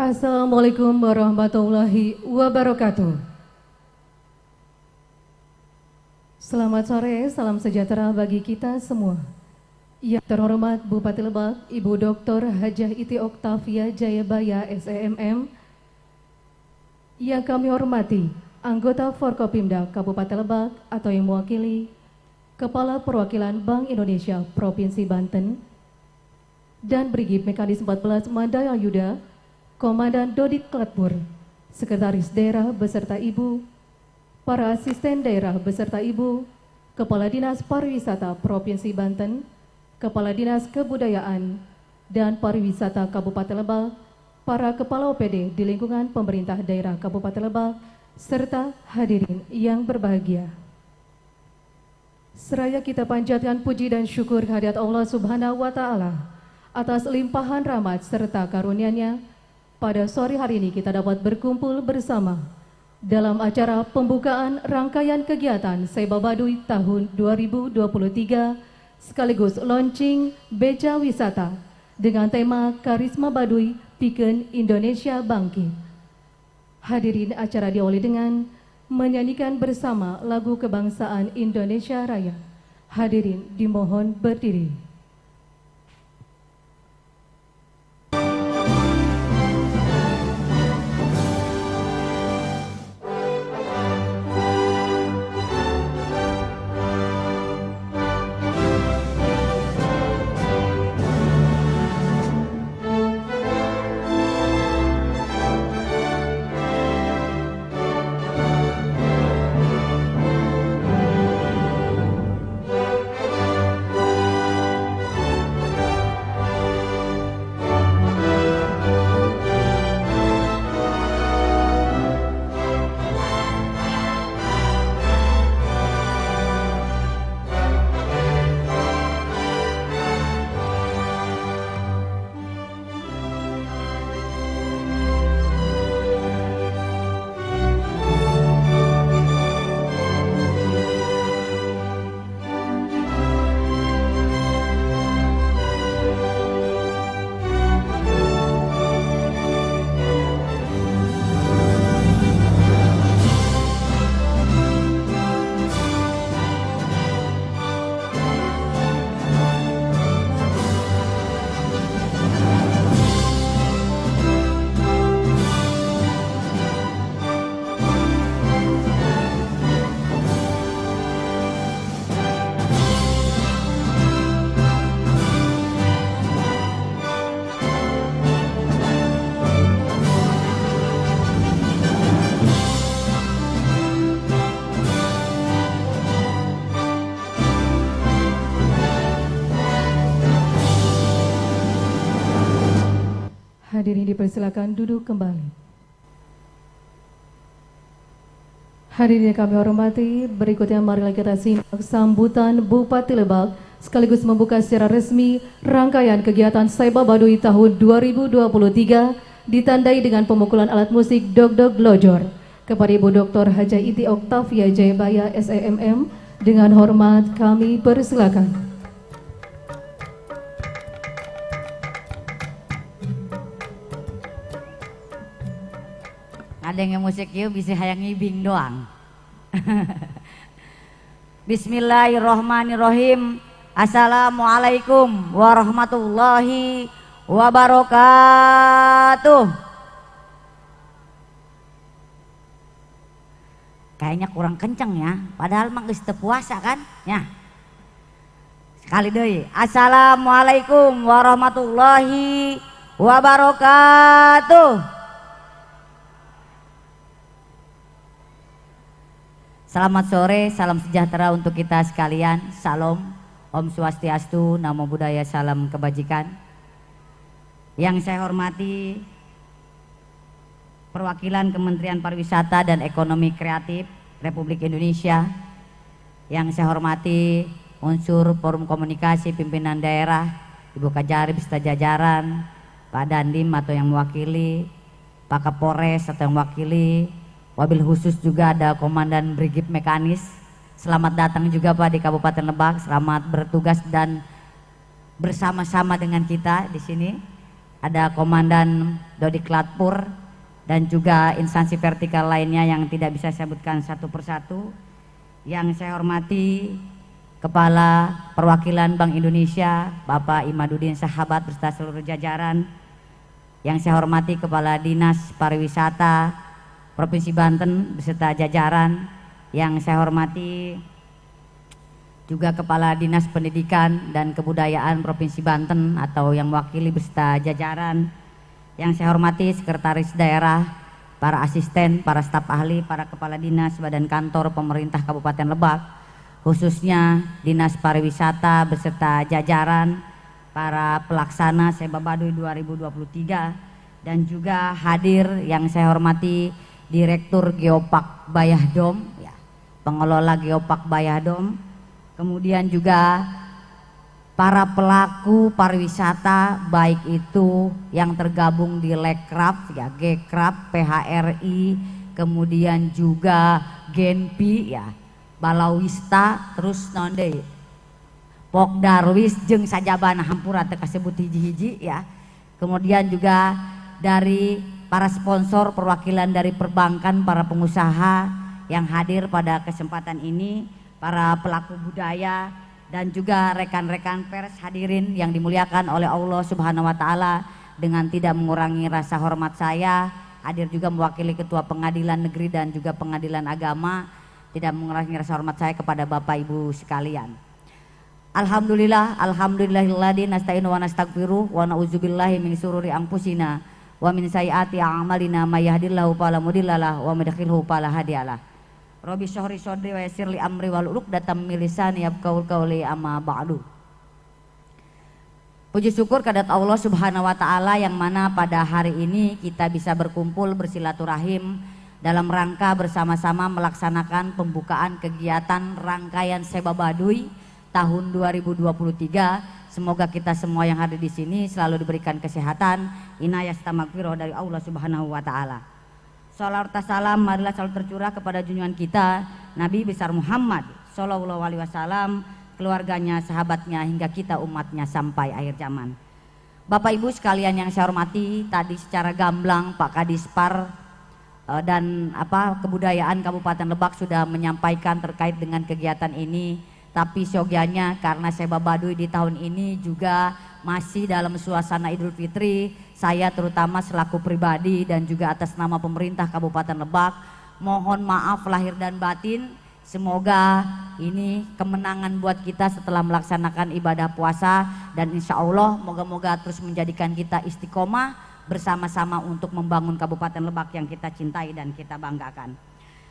Assalamualaikum warahmatullahi wabarakatuh. Selamat sore, salam sejahtera bagi kita semua. Yang terhormat Bupati Lebak, Ibu Dr. Hajah Iti Oktavia Jayabaya SEMM. Yang kami hormati anggota Forkopimda Kabupaten Lebak atau yang mewakili Kepala Perwakilan Bank Indonesia Provinsi Banten dan Brigif Mekanis 14 Mandaya Yuda, Komandan Dodik Kletpur, Sekretaris Daerah beserta Ibu, para asisten daerah beserta Ibu, Kepala Dinas Pariwisata Provinsi Banten, Kepala Dinas Kebudayaan dan Pariwisata Kabupaten Lebak, para Kepala OPD di lingkungan pemerintah daerah Kabupaten Lebak, serta hadirin yang berbahagia. Seraya kita panjatkan puji dan syukur kehadirat Allah Subhanahu wa Ta'ala atas limpahan rahmat serta karunia-Nya. Pada sore hari ini kita dapat berkumpul bersama dalam acara pembukaan rangkaian kegiatan Seba Baduy tahun 2023 sekaligus launching Beca Wisata dengan tema Karisma Baduy Pikeun Indonesia Bangkit. Hadirin, acara diawali dengan menyanyikan bersama lagu kebangsaan Indonesia Raya. Hadirin dimohon berdiri. Hadirin dipersilakan duduk kembali. Hadirin yang kami hormati, berikutnya marilah kita simak sambutan Bupati Lebak sekaligus membuka secara resmi rangkaian kegiatan Seba Baduy tahun 2023 ditandai dengan pemukulan alat musik Dog-Dog Lojor. Kepada Ibu Dr. Hajah Iti Oktavia Jayabaya SEMM, dengan hormat kami persilakan. Ada yang musik yuk bisa hayang ngibing doang. Bismillahirrahmanirrahim. Assalamualaikum warahmatullahi wabarakatuh. Kayaknya kurang kenceng ya, padahal mah geus teu puasa kan? Ya. Sekali deui. Assalamualaikum warahmatullahi wabarakatuh. Selamat sore, salam sejahtera untuk kita sekalian. Salam, Om Swastiastu, Namo Buddhaya, salam kebajikan. Yang saya hormati perwakilan Kementerian Pariwisata dan Ekonomi Kreatif Republik Indonesia. Yang saya hormati unsur Forum Komunikasi Pimpinan Daerah, Ibu Kajari beserta jajaran, Pak Dandim atau yang mewakili, Pak Kapolres atau yang mewakili, wabil khusus juga ada Komandan Brigif Mekanis. Selamat datang juga Pak di Kabupaten Lebak. Selamat bertugas dan bersama-sama dengan kita di sini. ada Komandan Dodiklatpur, dan juga instansi vertikal lainnya yang tidak bisa saya sebutkan satu persatu. Yang saya hormati Kepala Perwakilan Bank Indonesia Bapak Imaduddin Sahabat beserta seluruh jajaran. Yang saya hormati Kepala Dinas Pariwisata Provinsi Banten beserta jajaran. Yang saya hormati juga Kepala Dinas Pendidikan dan Kebudayaan Provinsi Banten atau yang mewakili beserta jajaran. Yang saya hormati Sekretaris Daerah, para asisten, para staf ahli, para kepala dinas, badan kantor pemerintah Kabupaten Lebak, khususnya Dinas Pariwisata beserta jajaran, para pelaksana Seba Baduy 2023, dan juga hadir yang saya hormati Direktur Geopark Bayahdom, ya, pengelola Geopark Bayahdom, kemudian juga para pelaku pariwisata baik itu yang tergabung di Lekraf, ya, Gekraf, PHRI, kemudian juga Genpi, ya, Balawista, terus nonde Pokdarwis jeung sajabana hampura teu kasebut hiji-hiji, ya. Kemudian juga dari para sponsor perwakilan dari perbankan, para pengusaha yang hadir pada kesempatan ini, para pelaku budaya, dan juga rekan-rekan pers hadirin yang dimuliakan oleh Allah Subhanahu wa Ta'ala. Dengan tidak mengurangi rasa hormat saya, hadir juga mewakili Ketua Pengadilan Negeri dan juga Pengadilan Agama, tidak mengurangi rasa hormat saya kepada Bapak Ibu sekalian. Alhamdulillah, alhamdulillahilladzi nasta'inu wa nastaghfiruh wa na'udzubillahi min syururi anfusina wa min sayyiati a'malina may yahdihillahu fala mudhillalah wa may yudhlilhu fala hadiyalah. Robi syahri sodri wa yasir li amri wal uqdatam min lisani yafqahul qawli amma ba'du. Puji syukur kehadirat Allah Subhanahu wa Ta'ala yang mana pada hari ini kita bisa berkumpul bersilaturahim dalam rangka bersama-sama melaksanakan pembukaan kegiatan rangkaian Seba Baduy tahun 2023. Semoga kita semua yang hadir di sini selalu diberikan kesehatan, inayah serta maghfirah dari Allah Subhanahu wa Ta'ala. Salawat salam marilah selalu tercurah kepada junjungan kita Nabi besar Muhammad Sallallahu Alaihi Wasallam, keluarganya, sahabatnya, hingga kita umatnya sampai akhir zaman. Bapak Ibu sekalian yang saya hormati, tadi secara gamblang Pak Kadispar dan kebudayaan Kabupaten Lebak sudah menyampaikan terkait dengan kegiatan ini. Tapi syogianya karena Seba Baduy di tahun ini juga masih dalam suasana Idul Fitri, saya terutama selaku pribadi dan juga atas nama pemerintah Kabupaten Lebak mohon maaf lahir dan batin. Semoga ini kemenangan buat kita setelah melaksanakan ibadah puasa, dan insya Allah moga-moga terus menjadikan kita istiqomah bersama-sama untuk membangun Kabupaten Lebak yang kita cintai dan kita banggakan.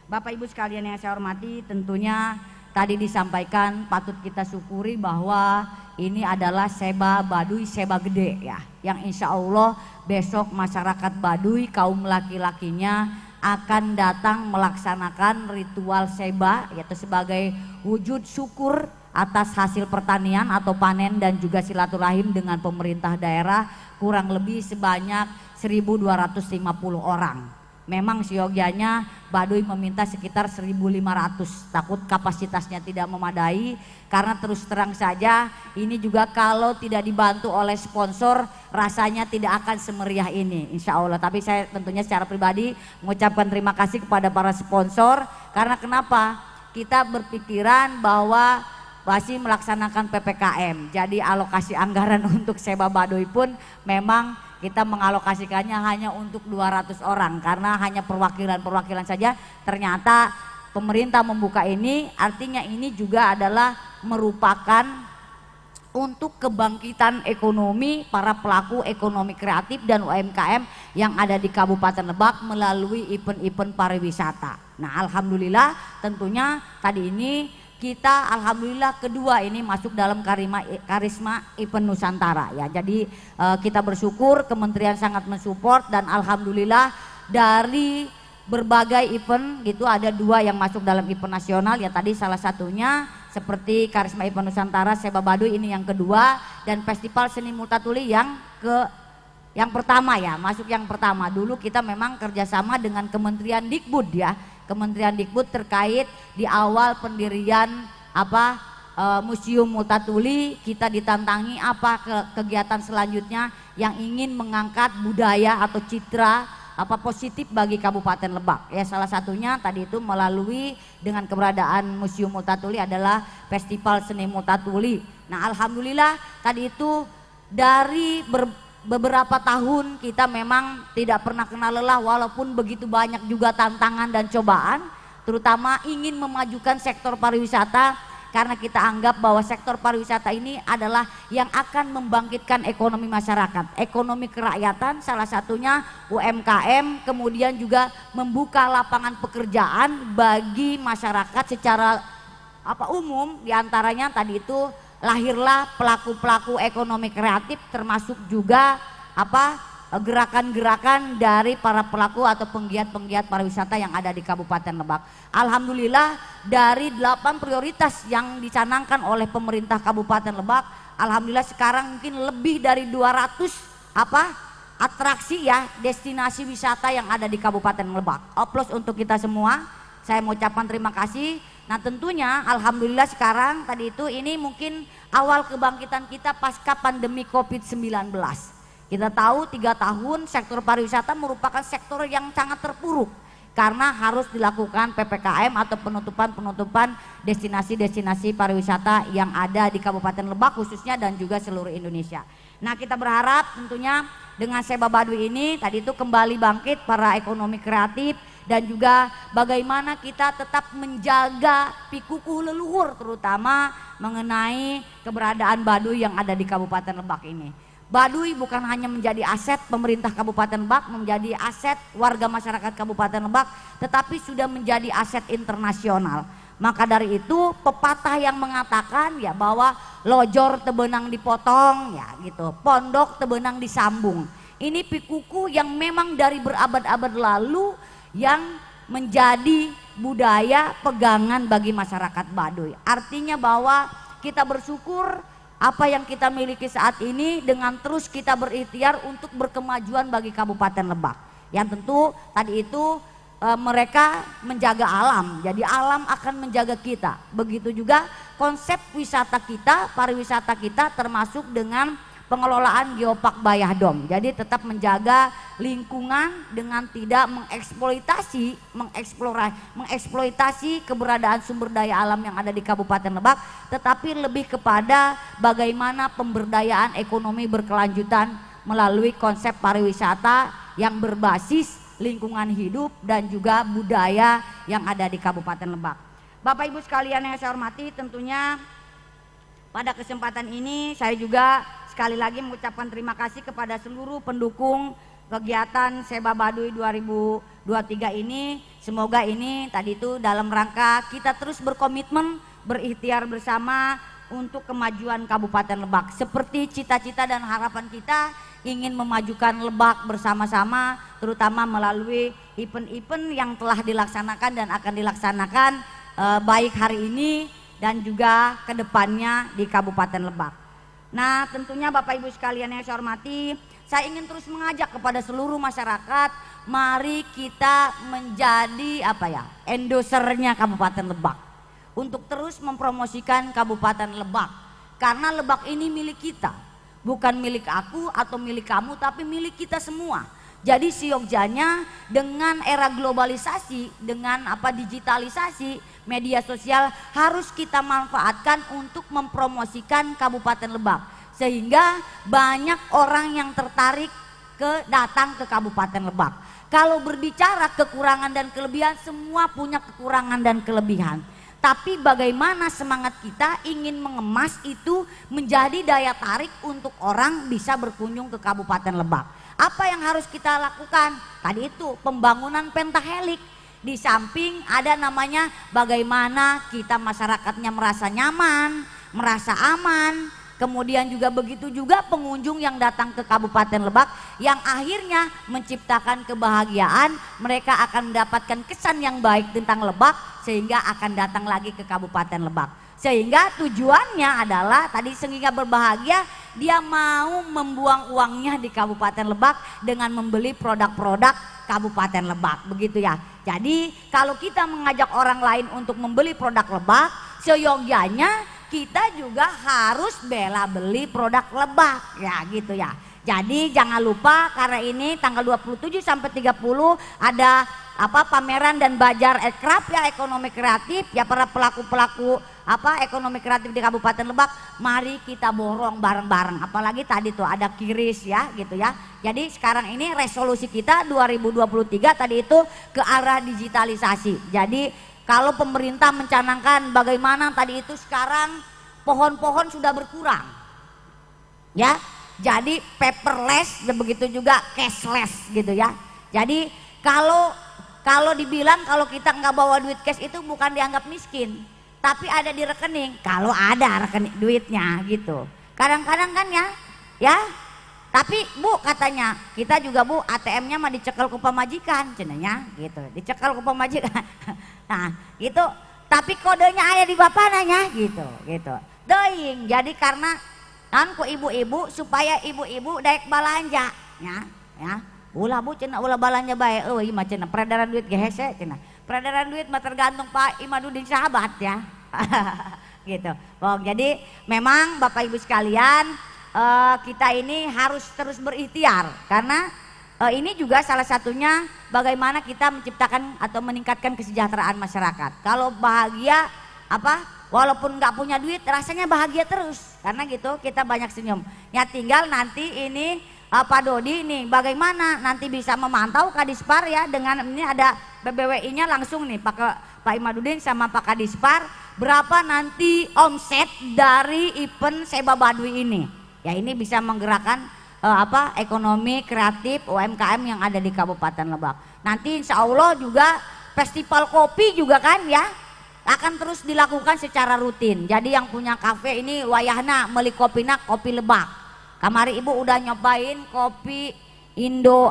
Bapak Ibu sekalian yang saya hormati, tentunya tadi disampaikan patut kita syukuri bahwa ini adalah Seba Baduy Seba Gede, ya, yang insya Allah besok masyarakat Baduy kaum laki-lakinya akan datang melaksanakan ritual Seba, yaitu sebagai wujud syukur atas hasil pertanian atau panen dan juga silaturahim dengan pemerintah daerah kurang lebih sebanyak 1.250 orang. Memang siogianya Baduy meminta sekitar 1.500, takut kapasitasnya tidak memadai, karena terus terang saja ini juga kalau tidak dibantu oleh sponsor rasanya tidak akan semeriah ini insya Allah. Tapi saya tentunya secara pribadi mengucapkan terima kasih kepada para sponsor, karena kenapa? Kita berpikiran bahwa masih melaksanakan PPKM, jadi alokasi anggaran untuk Seba Baduy pun memang kita mengalokasikannya hanya untuk 200 orang karena hanya perwakilan-perwakilan saja. Ternyata pemerintah membuka ini, artinya ini juga adalah merupakan untuk kebangkitan ekonomi para pelaku ekonomi kreatif dan UMKM yang ada di Kabupaten Lebak melalui event-event pariwisata. Nah, alhamdulillah tentunya tadi ini kita alhamdulillah kedua ini masuk dalam karisma event Nusantara, ya. Jadi kita bersyukur Kementerian sangat mensupport, dan alhamdulillah dari berbagai event gitu ada dua yang masuk dalam event nasional, ya, tadi salah satunya seperti karisma event Nusantara Seba Baduy ini yang kedua, dan festival seni multatuli yang pertama, ya, masuk yang pertama. Dulu kita memang kerjasama dengan Kementerian Dikbud, ya, Kementerian Dikbud terkait di awal pendirian Museum Multatuli, kita ditantangi apa kegiatan selanjutnya yang ingin mengangkat budaya atau citra apa positif bagi Kabupaten Lebak. Ya, salah satunya tadi itu melalui dengan keberadaan Museum Multatuli adalah Festival Seni Multatuli. Nah, alhamdulillah tadi itu dari beberapa tahun kita memang tidak pernah kenal lelah, walaupun begitu banyak juga tantangan dan cobaan, terutama ingin memajukan sektor pariwisata. Karena kita anggap bahwa sektor pariwisata ini adalah yang akan membangkitkan ekonomi masyarakat, ekonomi kerakyatan, salah satunya UMKM, kemudian juga membuka lapangan pekerjaan bagi masyarakat secara umum. Diantaranya tadi itu lahirlah pelaku-pelaku ekonomi kreatif, termasuk juga gerakan-gerakan dari para pelaku atau penggiat-penggiat pariwisata yang ada di Kabupaten Lebak. Alhamdulillah dari 8 prioritas yang dicanangkan oleh pemerintah Kabupaten Lebak, alhamdulillah sekarang mungkin lebih dari 200 atraksi ya, destinasi wisata yang ada di Kabupaten Lebak. Oplos untuk kita semua. Saya mau ucapkan terima kasih. Nah, tentunya alhamdulillah sekarang tadi itu ini mungkin awal kebangkitan kita pasca pandemi Covid-19. Kita tahu 3 tahun sektor pariwisata merupakan sektor yang sangat terpuruk karena harus dilakukan PPKM atau penutupan destinasi-destinasi pariwisata yang ada di Kabupaten Lebak khususnya dan juga seluruh Indonesia. Nah, kita berharap tentunya dengan Seba Baduy ini tadi itu kembali bangkit para ekonomi kreatif dan juga bagaimana kita tetap menjaga pikukuh leluhur, terutama mengenai keberadaan Baduy yang ada di Kabupaten Lebak ini. Baduy bukan hanya menjadi aset pemerintah Kabupaten Lebak, menjadi aset warga masyarakat Kabupaten Lebak, tetapi sudah menjadi aset internasional. Maka dari itu pepatah yang mengatakan ya bahwa lojor tebenang dipotong ya gitu, pondok tebenang disambung. Ini pikuku yang memang dari berabad-abad lalu yang menjadi budaya pegangan bagi masyarakat Baduy. Artinya bahwa kita bersyukur apa yang kita miliki saat ini dengan terus kita berikhtiar untuk berkemajuan bagi Kabupaten Lebak. Yang tentu tadi itu mereka menjaga alam, jadi alam akan menjaga kita. Begitu juga konsep wisata kita, pariwisata kita termasuk dengan pengelolaan Geopark Bayahdom. Jadi tetap menjaga lingkungan dengan tidak mengeksploitasi keberadaan sumber daya alam yang ada di Kabupaten Lebak, tetapi lebih kepada bagaimana pemberdayaan ekonomi berkelanjutan melalui konsep pariwisata yang berbasis lingkungan hidup dan juga budaya yang ada di Kabupaten Lebak. Bapak Ibu sekalian yang saya hormati, tentunya pada kesempatan ini saya juga sekali lagi mengucapkan terima kasih kepada seluruh pendukung kegiatan Seba Baduy 2023 ini. Semoga ini tadi itu dalam rangka kita terus berkomitmen, berikhtiar bersama untuk kemajuan Kabupaten Lebak. Seperti cita-cita dan harapan kita ingin memajukan Lebak bersama-sama, terutama melalui event-event yang telah dilaksanakan dan akan dilaksanakan baik hari ini dan juga kedepannya di Kabupaten Lebak. Nah, tentunya Bapak Ibu sekalian yang saya hormati, saya ingin terus mengajak kepada seluruh masyarakat, mari kita menjadi endorsernya Kabupaten Lebak untuk terus mempromosikan Kabupaten Lebak. Karena Lebak ini milik kita, bukan milik aku atau milik kamu, tapi milik kita semua. Jadi seyogjanya dengan era globalisasi, dengan digitalisasi, media sosial harus kita manfaatkan untuk mempromosikan Kabupaten Lebak. Sehingga banyak orang yang tertarik datang ke Kabupaten Lebak. Kalau berbicara kekurangan dan kelebihan, semua punya kekurangan dan kelebihan. Tapi bagaimana semangat kita ingin mengemas itu menjadi daya tarik untuk orang bisa berkunjung ke Kabupaten Lebak. Apa yang harus kita lakukan? Tadi itu pembangunan pentahelik. Di samping ada namanya bagaimana kita masyarakatnya merasa nyaman, merasa aman. Kemudian juga begitu juga pengunjung yang datang ke Kabupaten Lebak yang akhirnya menciptakan kebahagiaan. Mereka akan mendapatkan kesan yang baik tentang Lebak sehingga akan datang lagi ke Kabupaten Lebak. Sehingga tujuannya adalah tadi sehingga berbahagia, dia mau membuang uangnya di Kabupaten Lebak dengan membeli produk-produk Kabupaten Lebak, begitu ya. Jadi kalau kita mengajak orang lain untuk membeli produk Lebak, seyogyanya kita juga harus bela beli produk Lebak ya gitu ya. Jadi jangan lupa karena ini tanggal 27 sampai 30 ada pameran dan bazar aircraft ya, ekonomi kreatif ya, para pelaku-pelaku ekonomi kreatif di Kabupaten Lebak, mari kita borong bareng-bareng. Apalagi tadi tuh ada kiris ya gitu ya. Jadi sekarang ini resolusi kita 2023 tadi itu ke arah digitalisasi. Jadi kalau pemerintah mencanangkan bagaimana tadi itu sekarang pohon-pohon sudah berkurang ya, jadi paperless dan begitu juga cashless gitu ya. Jadi kalau dibilang kalau kita nggak bawa duit cash itu bukan dianggap miskin, tapi ada di rekening, kalau ada rekening duitnya gitu. Kadang-kadang kan ya tapi Bu katanya kita juga Bu ATM-nya mah dicekel ku pamajikan cenanya gitu, dicekel ku pamajikan. Nah gitu, tapi kodenya aya di bapananya gitu deing. Jadi karena ku ibu-ibu supaya ibu-ibu daek balanja ya ulah Bu cenah, ulah balanja bae euy mah cenah, peredaran duit ge hese cenah, peredaran duit mah tergantung Pak Imadudin sahabat ya. Gitu. Jadi memang Bapak Ibu sekalian, kita ini harus terus berikhtiar karena ini juga salah satunya bagaimana kita menciptakan atau meningkatkan kesejahteraan masyarakat. Kalau bahagia walaupun nggak punya duit rasanya bahagia terus karena gitu kita banyak senyum ya. Tinggal nanti ini Pak Dodi nih bagaimana nanti bisa memantau Kadispar ya, dengan ini ada BBWI-nya langsung nih Pak Imadudin sama Pak Kadispar, berapa nanti omset dari event Seba Baduy ini ya. Ini bisa menggerakkan ekonomi kreatif UMKM yang ada di Kabupaten Lebak. Nanti insya Allah juga festival kopi juga kan ya akan terus dilakukan secara rutin. Jadi yang punya kafe ini wayahna meuli kopina kopi Lebak. Kamari Ibu udah nyobain kopi Indo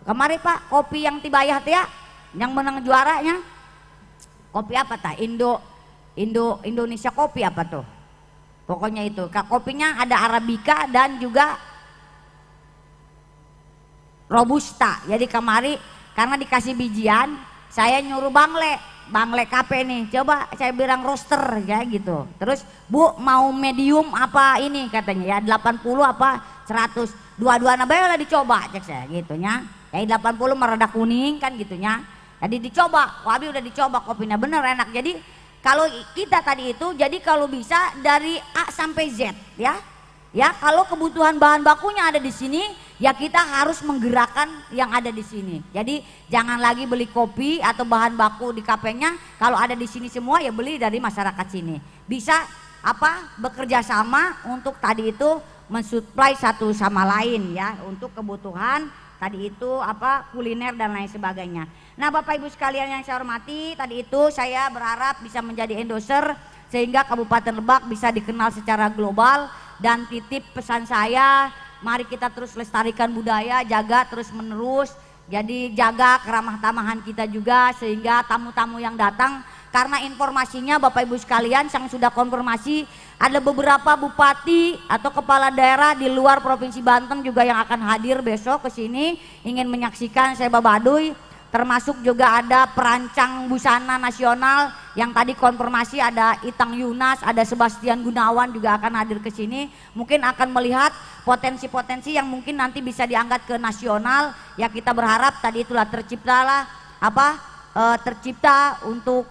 kemari Pak, kopi yang tibayah teh ya, yang menang juaranya kopi apa tah, Indonesia kopi apa tuh pokoknya itu. Kopinya ada Arabica dan juga Robusta. Jadi kemari karena dikasih bijian saya nyuruh Bangle Cafe nih, coba saya bilang roaster ya gitu. Terus Bu mau medium apa ini katanya ya 80 apa 100, dua-duanya bae lah dicoba cek saya gitunya. Ya 80 merada kuning kan gitunya. Jadi dicoba, Wabi udah dicoba kopinya bener enak. Jadi kalau kita tadi itu jadi kalau bisa dari A sampai Z ya. Ya kalau kebutuhan bahan bakunya ada di sini ya kita harus menggerakkan yang ada di sini. Jadi jangan lagi beli kopi atau bahan baku di kafenya, kalau ada di sini semua ya beli dari masyarakat sini. Bisa bekerja sama untuk tadi itu mensuplai satu sama lain ya untuk kebutuhan tadi itu kuliner dan lain sebagainya. Nah Bapak Ibu sekalian yang saya hormati, tadi itu saya berharap bisa menjadi endorser sehingga Kabupaten Lebak bisa dikenal secara global. Dan titip pesan saya, mari kita terus lestarikan budaya, jaga terus menerus. Jadi jaga keramah tamahan kita juga sehingga tamu-tamu yang datang, karena informasinya Bapak Ibu sekalian yang sudah konfirmasi ada beberapa bupati atau kepala daerah di luar Provinsi Banten juga yang akan hadir besok ke sini ingin menyaksikan Seba Baduy. Termasuk juga ada perancang busana nasional yang tadi konfirmasi ada Itang Yunas, ada Sebastian Gunawan juga akan hadir ke sini. Mungkin akan melihat potensi-potensi yang mungkin nanti bisa diangkat ke nasional. Ya kita berharap tadi itulah terciptalah tercipta untuk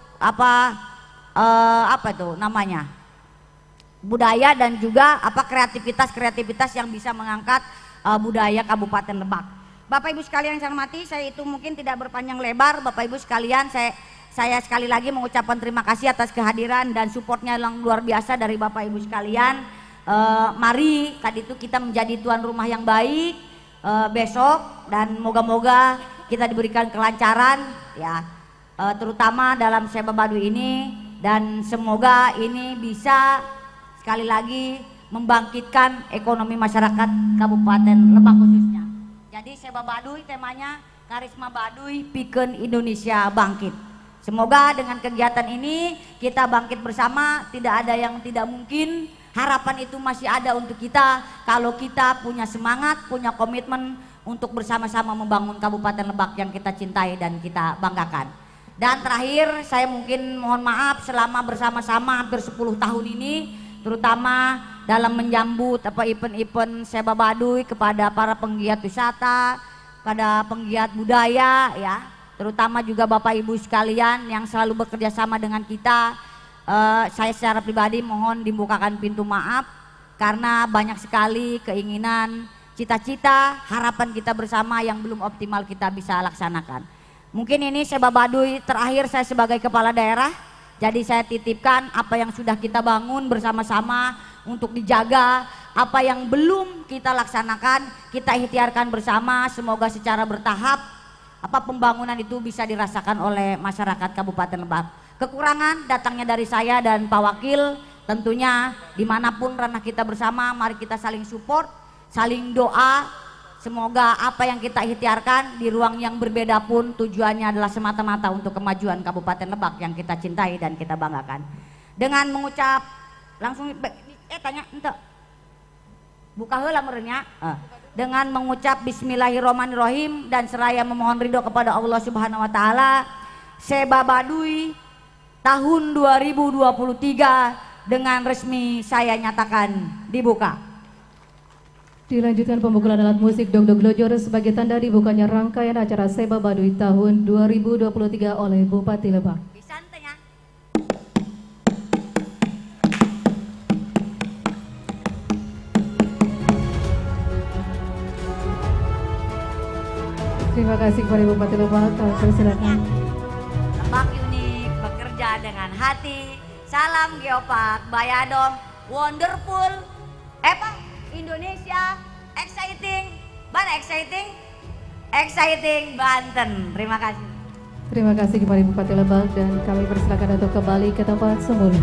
budaya dan juga kreativitas yang bisa mengangkat budaya Kabupaten Lebak. Bapak Ibu sekalian yang saya hormati, saya itu mungkin tidak berpanjang lebar. Bapak Ibu sekalian, saya sekali lagi mengucapkan terima kasih atas kehadiran dan supportnya yang luar biasa dari Bapak Ibu sekalian. Mari tadi itu kita menjadi tuan rumah yang baik besok, dan moga-moga kita diberikan kelancaran ya, terutama dalam Seba Baduy ini, dan semoga ini bisa sekali lagi membangkitkan ekonomi masyarakat Kabupaten Lebak khususnya. Jadi Seba Baduy temanya Karisma Baduy Pikeun Indonesia Bangkit. Semoga dengan kegiatan ini kita bangkit bersama, tidak ada yang tidak mungkin. Harapan itu masih ada untuk kita kalau kita punya semangat, punya komitmen untuk bersama-sama membangun Kabupaten Lebak yang kita cintai dan kita banggakan. Dan terakhir saya mungkin mohon maaf selama bersama-sama hampir 10 tahun ini, terutama dalam menyambut event-event Seba Baduy kepada para penggiat wisata, pada penggiat budaya ya, terutama juga Bapak Ibu sekalian yang selalu bekerja sama dengan kita. Saya secara pribadi mohon dibukakan pintu maaf karena banyak sekali keinginan, cita-cita, harapan kita bersama yang belum optimal kita bisa laksanakan. Mungkin ini Seba Baduy terakhir saya sebagai kepala daerah, jadi saya titipkan apa yang sudah kita bangun bersama-sama untuk dijaga, apa yang belum kita laksanakan, kita ikhtiarkan bersama, semoga secara bertahap apa pembangunan itu bisa dirasakan oleh masyarakat Kabupaten Lebak. Kekurangan datangnya dari saya dan Pak Wakil, tentunya dimanapun ranah kita bersama, mari kita saling support, saling doa. Semoga apa yang kita ikhtiarkan di ruang yang berbeda pun tujuannya adalah semata-mata untuk kemajuan Kabupaten Lebak yang kita cintai dan kita banggakan. Dengan mengucap langsung tanya ente buka heula meureunnya. Dengan mengucap bismillahirrahmanirrahim dan seraya memohon ridho kepada Allah Subhanahu wa taala, Seba Baduy tahun 2023 dengan resmi saya nyatakan dibuka. Dilanjutkan pembukulan alat musik Dongdong Glojor sebagai tanda dibukanya rangkaian acara Seba Baduy tahun 2023 oleh Bupati Lebak. Terima kasih kepada Bupati Lebak. Persilakan. Lebak unik, bekerja dengan hati. Salam Geopark, Bayadom, wonderful. Indonesia, exciting, exciting Banten. Terima kasih. Terima kasih kepada Bupati Lebak dan kami persilakan untuk kembali ke tempat semula.